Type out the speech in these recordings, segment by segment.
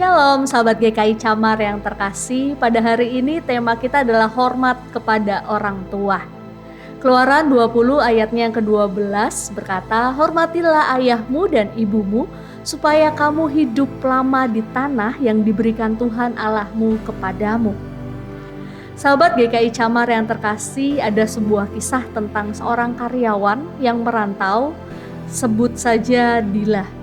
Shalom sahabat GKI Camar yang terkasih, pada hari ini tema kita adalah hormat kepada orang tua. Keluaran 20 ayatnya yang ke-12 berkata, "Hormatilah ayahmu dan ibumu supaya kamu hidup lama di tanah yang diberikan Tuhan Allahmu kepadamu." Sahabat GKI Camar yang terkasih, ada sebuah kisah tentang seorang karyawan yang merantau, sebut saja Dila.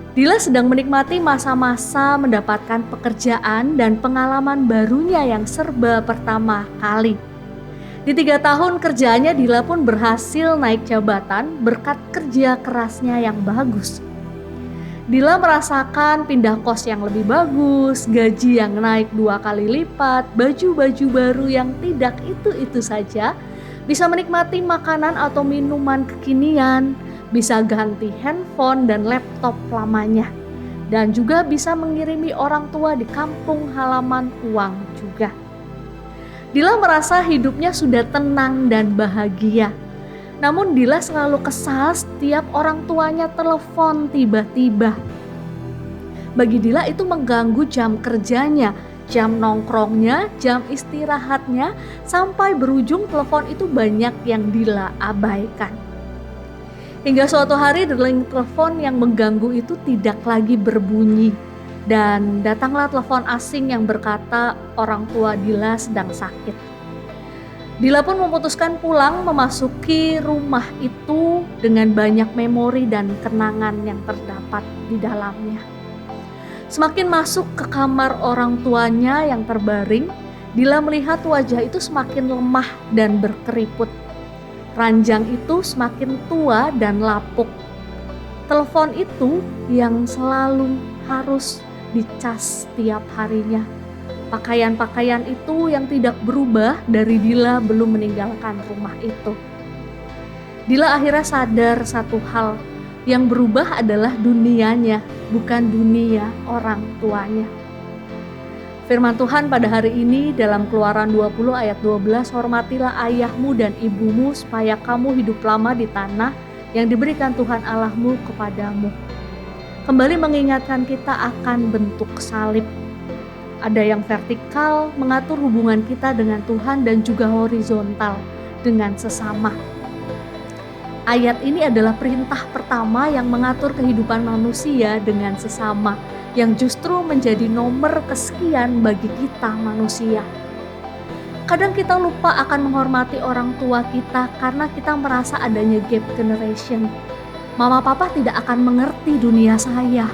Dila sedang menikmati masa-masa mendapatkan pekerjaan dan pengalaman barunya yang serba pertama kali. Di 3 tahun kerjaannya, Dila pun berhasil naik jabatan berkat kerja kerasnya yang bagus. Dila merasakan pindah kos yang lebih bagus, gaji yang naik 2 kali lipat, baju-baju baru yang tidak itu-itu saja, bisa menikmati makanan atau minuman kekinian, bisa ganti handphone dan laptop lamanya, dan juga bisa mengirimi orang tua di kampung halaman uang juga. Dila merasa hidupnya sudah tenang dan bahagia. Namun Dila selalu kesal setiap orang tuanya telepon tiba-tiba. Bagi Dila itu mengganggu jam kerjanya, jam nongkrongnya, jam istirahatnya, sampai berujung telepon itu banyak yang Dila abaikan. Hingga suatu hari deling telepon yang mengganggu itu tidak lagi berbunyi, dan datanglah telepon asing yang berkata orang tua Dila sedang sakit. Dila pun memutuskan pulang memasuki rumah itu dengan banyak memori dan kenangan yang terdapat di dalamnya. Semakin masuk ke kamar orang tuanya yang terbaring, Dila melihat wajah itu semakin lemah dan berkeriput. Ranjang itu semakin tua dan lapuk. Telepon itu yang selalu harus dicas setiap harinya. Pakaian-pakaian itu yang tidak berubah dari Dila belum meninggalkan rumah itu. Dila akhirnya sadar satu hal, yang berubah adalah dunianya, bukan dunia orang tuanya. Firman Tuhan pada hari ini dalam Keluaran 20 ayat 12, "Hormatilah ayahmu dan ibumu supaya kamu hidup lama di tanah yang diberikan Tuhan Allahmu kepadamu." Kembali mengingatkan kita akan bentuk salib. Ada yang vertikal mengatur hubungan kita dengan Tuhan dan juga horizontal dengan sesama. Ayat ini adalah perintah pertama yang mengatur kehidupan manusia dengan sesama, yang justru menjadi nomor kesekian bagi kita manusia. Kadang kita lupa akan menghormati orang tua kita karena kita merasa adanya gap generation. Mama papa tidak akan mengerti dunia saya.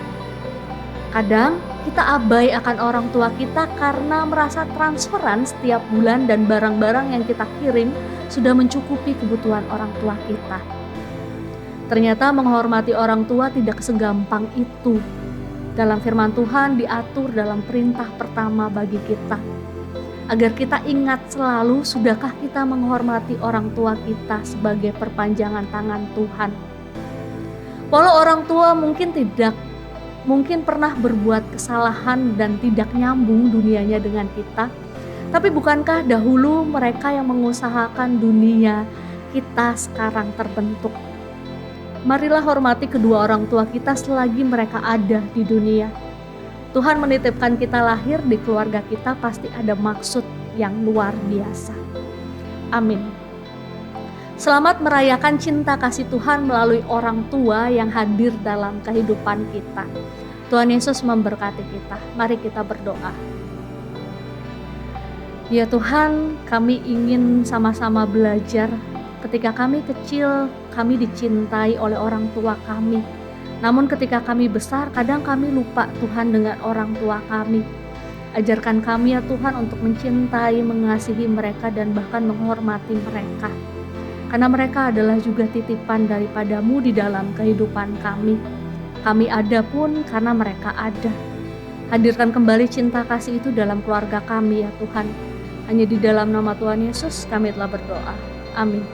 Kadang kita abai akan orang tua kita karena merasa transferan setiap bulan dan barang-barang yang kita kirim sudah mencukupi kebutuhan orang tua kita. Ternyata menghormati orang tua tidak segampang itu. Dalam firman Tuhan diatur dalam perintah pertama bagi kita. Agar kita ingat selalu, sudahkah kita menghormati orang tua kita sebagai perpanjangan tangan Tuhan. Walau orang tua mungkin pernah berbuat kesalahan dan tidak nyambung dunianya dengan kita, tapi bukankah dahulu mereka yang mengusahakan dunia kita sekarang terbentuk? Marilah hormati kedua orang tua kita selagi mereka ada di dunia. Tuhan menitipkan kita lahir di keluarga kita pasti ada maksud yang luar biasa. Amin. Selamat merayakan cinta kasih Tuhan melalui orang tua yang hadir dalam kehidupan kita. Tuhan Yesus memberkati kita. Mari kita berdoa. Ya Tuhan, kami ingin sama-sama belajar. Ketika kami kecil, kami dicintai oleh orang tua kami. Namun ketika kami besar, kadang kami lupa Tuhan dengan orang tua kami. Ajarkan kami ya Tuhan untuk mencintai, mengasihi mereka dan bahkan menghormati mereka. Karena mereka adalah juga titipan daripada-Mu di dalam kehidupan kami. Kami ada pun karena mereka ada. Hadirkan kembali cinta kasih itu dalam keluarga kami ya Tuhan. Hanya di dalam nama Tuhan Yesus kami telah berdoa. Amin.